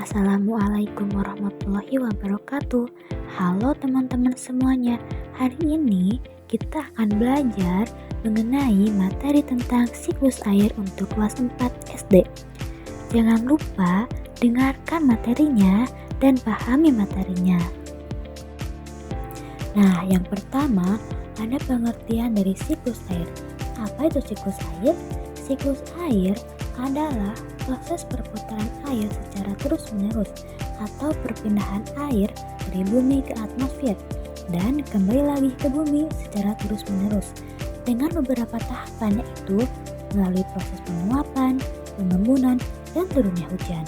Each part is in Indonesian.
Assalamualaikum warahmatullahi wabarakatuh. Halo teman-teman semuanya. Hari ini kita akan belajar mengenai materi tentang siklus air untuk kelas 4 SD. Jangan lupa dengarkan materinya dan pahami materinya. Nah, yang pertama ada pengertian dari siklus air. Apa itu siklus air? Siklus air adalah proses perputaran air secara terus-menerus atau perpindahan air dari bumi ke atmosfer dan kembali lagi ke bumi secara terus-menerus dengan beberapa tahapan, yaitu melalui proses penguapan, pengembunan, dan turunnya hujan.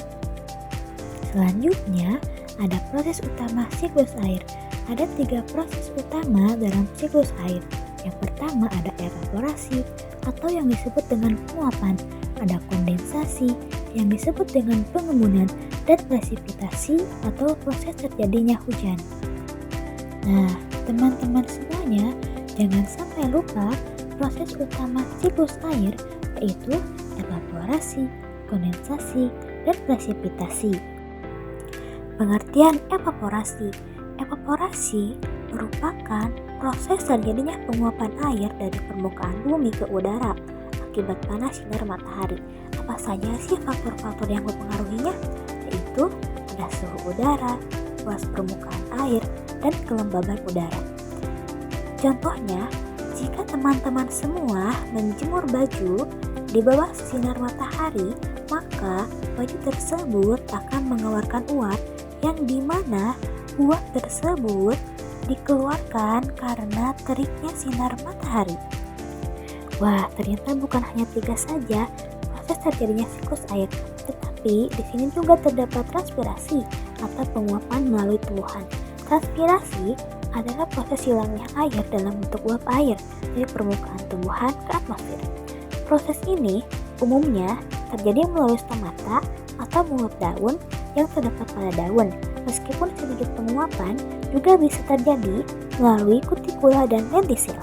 Selanjutnya ada proses utama siklus air. Ada 3 proses utama dalam siklus air. Yang pertama ada evaporasi atau yang disebut dengan penguapan, ada kondensasi yang disebut dengan pengembunan, dan presipitasi atau proses terjadinya hujan. Nah, teman-teman semuanya, jangan sampai lupa proses utama siklus air, yaitu evaporasi, kondensasi, dan presipitasi. Pengertian evaporasi. Evaporasi merupakan proses terjadinya penguapan air dari permukaan bumi ke udara akibat panas sinar matahari. Apa saja sih faktor-faktor yang mempengaruhinya? Yaitu ada suhu udara, luas permukaan air, dan kelembaban udara. Contohnya, jika teman-teman semua menjemur baju di bawah sinar matahari, maka baju tersebut akan mengeluarkan uap yang dimana uap tersebut dikeluarkan karena teriknya sinar matahari. Wah, ternyata bukan hanya 3 saja proses terjadinya siklus air, tetapi di sini juga terdapat transpirasi atau penguapan melalui tubuhan. Transpirasi adalah proses hilangnya air dalam bentuk uap air dari permukaan tumbuhan ke atmosfer. Proses ini umumnya terjadi melalui stomata atau mulut daun yang terdapat pada daun. Meskipun sedikit penguapan juga bisa terjadi melalui kutikula dan lentisel.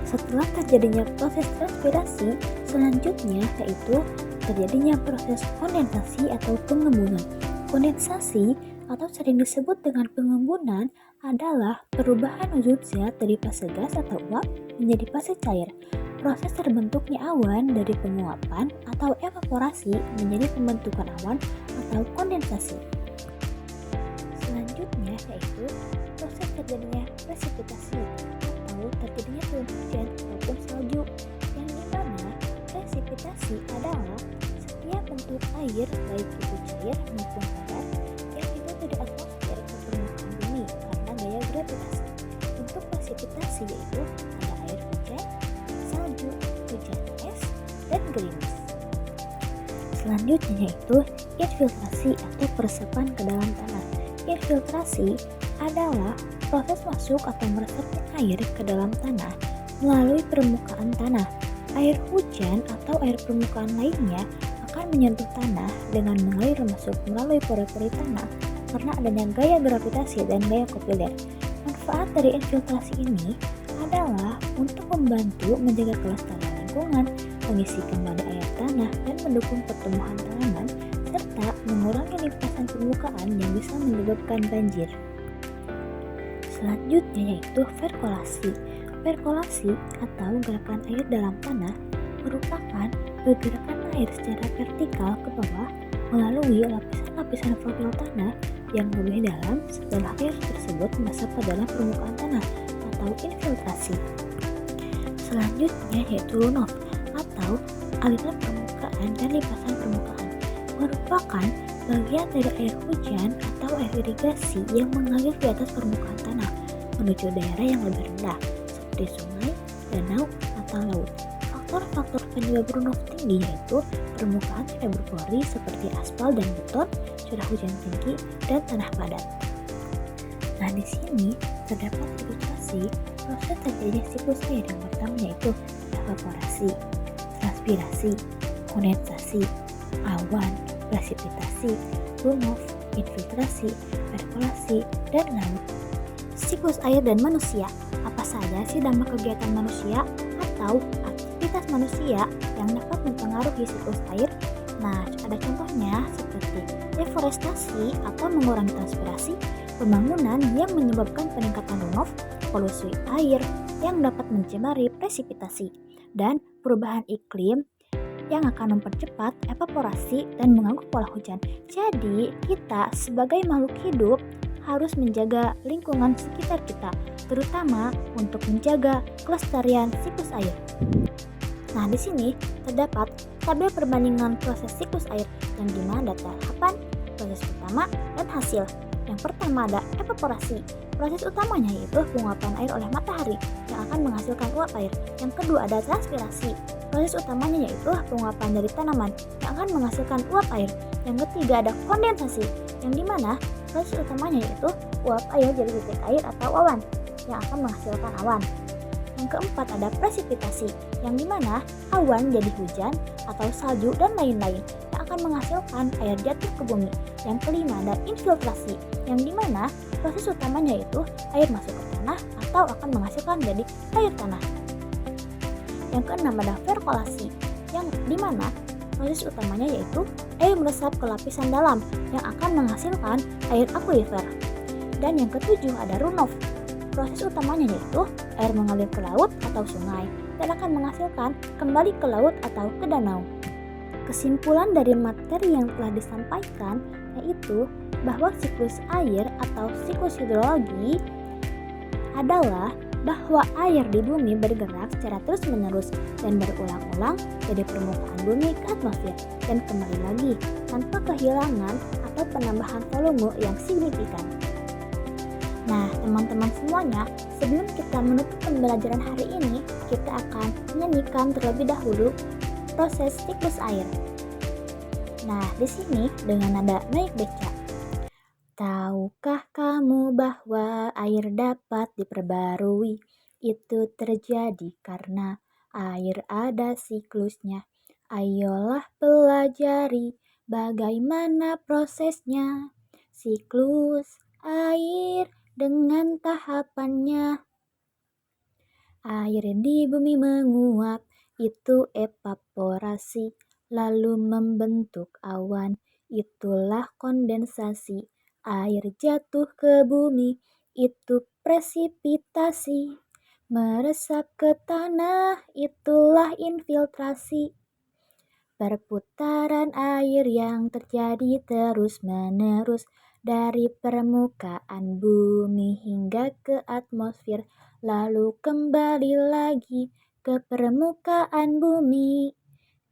Setelah terjadinya proses transpirasi, selanjutnya yaitu terjadinya proses kondensasi atau pengembunan. Kondensasi atau sering disebut dengan pengembunan adalah perubahan wujud zat dari fase gas atau uap menjadi fase cair. Proses terbentuknya awan dari penguapan atau evaporasi menjadi pembentukan awan atau kondensasi. Selanjutnya yaitu proses terjadinya presipitasi atau terjadinya turun hujan ataupun salju, yang dimana presipitasi adalah setiap bentuk air baik itu cair maupun padat yang jatuh dari atmosfer ke permukaan bumi karena gaya gravitasi. Untuk presipitasi yaitu ada air hujan, salju, hujan es, dan gerimis. Selanjutnya yaitu infiltrasi atau peresapan ke dalam tanah. Infiltrasi adalah proses masuk atau meresapnya air ke dalam tanah melalui permukaan tanah. Air hujan atau air permukaan lainnya akan menyentuh tanah dengan mengalir masuk melalui pori-pori tanah karena adanya gaya gravitasi dan gaya Kopernik. Manfaat dari infiltrasi ini adalah untuk membantu menjaga kelestarian lingkungan, mengisi kembali air tanah, dan mendukung pertumbuhan tanaman, serta mengurangi limpasan permukaan yang bisa menyebabkan banjir. Selanjutnya yaitu perkolasi. Perkolasi atau gerakan air dalam tanah merupakan pergerakan air secara vertikal ke bawah melalui lapisan-lapisan profil tanah yang lebih dalam setelah air tersebut masuk ke dalam permukaan tanah atau infiltrasi. Selanjutnya yaitu runoff atau aliran permukaan dan limpasan permukaan, merupakan bagian dari air hujan atau air irigasi yang mengalir di atas permukaan tanah menuju daerah yang lebih rendah seperti sungai, danau, atau laut. Faktor-faktor penyebab runoff tinggi yaitu permukaan tidak berpori seperti aspal dan beton, curah hujan tinggi, dan tanah padat. Nah, di sini terdapat ilustrasi proses terjadinya siklus air. Yang pertama yaitu evaporasi, transpirasi, kondensasi, awan, presipitasi, runoff, infiltrasi, perkolasi, dan laut. Siklus air dan manusia. Apa saja sih dampak kegiatan manusia atau aktivitas manusia yang dapat mempengaruhi siklus air? Nah, ada contohnya seperti seperti deforestasi atau mengurangi transpirasi, pembangunan yang menyebabkan peningkatan runoff, polusi air yang dapat mencemari presipitasi, dan perubahan iklim yang akan mempercepat evaporasi dan mengganggu pola hujan. Jadi, kita sebagai makhluk hidup harus menjaga lingkungan sekitar kita, terutama untuk menjaga kelestarian siklus air. Nah, di sini terdapat tabel perbandingan proses siklus air yang dimana ada tahapan, proses utama, dan hasil. Yang pertama ada evaporasi. Proses utamanya yaitu penguapan air oleh matahari yang akan menghasilkan uap air. Yang kedua ada transpirasi. Proses utamanya yaitu penguapan dari tanaman yang akan menghasilkan uap air. Yang ketiga ada kondensasi, yang dimana proses utamanya yaitu uap air jadi titik air atau awan yang akan menghasilkan awan. Yang keempat ada presipitasi, yang dimana awan jadi hujan atau salju dan lain-lain yang akan menghasilkan air jatuh ke bumi. Yang kelima ada infiltrasi, yang dimana proses utamanya yaitu air masuk ke tanah atau akan menghasilkan jadi air tanah. Yang keenam ada perkolasi, yang dimana proses utamanya yaitu air meresap ke lapisan dalam yang akan menghasilkan air akuifer. Dan yang ketujuh ada runoff. Proses utamanya yaitu air mengalir ke laut atau sungai dan akan menghasilkan kembali ke laut atau ke danau. Kesimpulan dari materi yang telah disampaikan yaitu bahwa siklus air atau siklus hidrologi adalah bahwa air di bumi bergerak secara terus-menerus dan berulang-ulang dari permukaan bumi ke atmosfer dan kembali lagi tanpa kehilangan atau penambahan volume yang signifikan. Nah, teman-teman semuanya, sebelum kita menutup pembelajaran hari ini, kita akan menyanyikan terlebih dahulu proses siklus air. Nah, di sini dengan nada naik beca. Tahukah kamu bahwa air dapat diperbarui? Itu terjadi karena air ada siklusnya. Ayolah pelajari bagaimana prosesnya. Siklus air dengan tahapannya. Air di bumi menguap, itu evaporasi, lalu membentuk awan, itulah kondensasi. Air jatuh ke bumi, itu presipitasi. Meresap ke tanah, itulah infiltrasi. Perputaran air yang terjadi terus-menerus dari permukaan bumi hingga ke atmosfer, lalu kembali lagi ke permukaan bumi.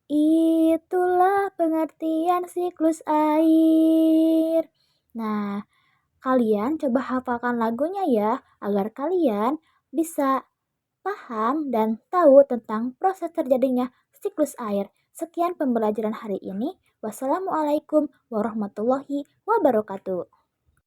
Itulah pengertian siklus air. Nah, kalian coba hafalkan lagunya ya, agar kalian bisa paham dan tahu tentang proses terjadinya siklus air. Sekian pembelajaran hari ini. Wassalamualaikum warahmatullahi wabarakatuh.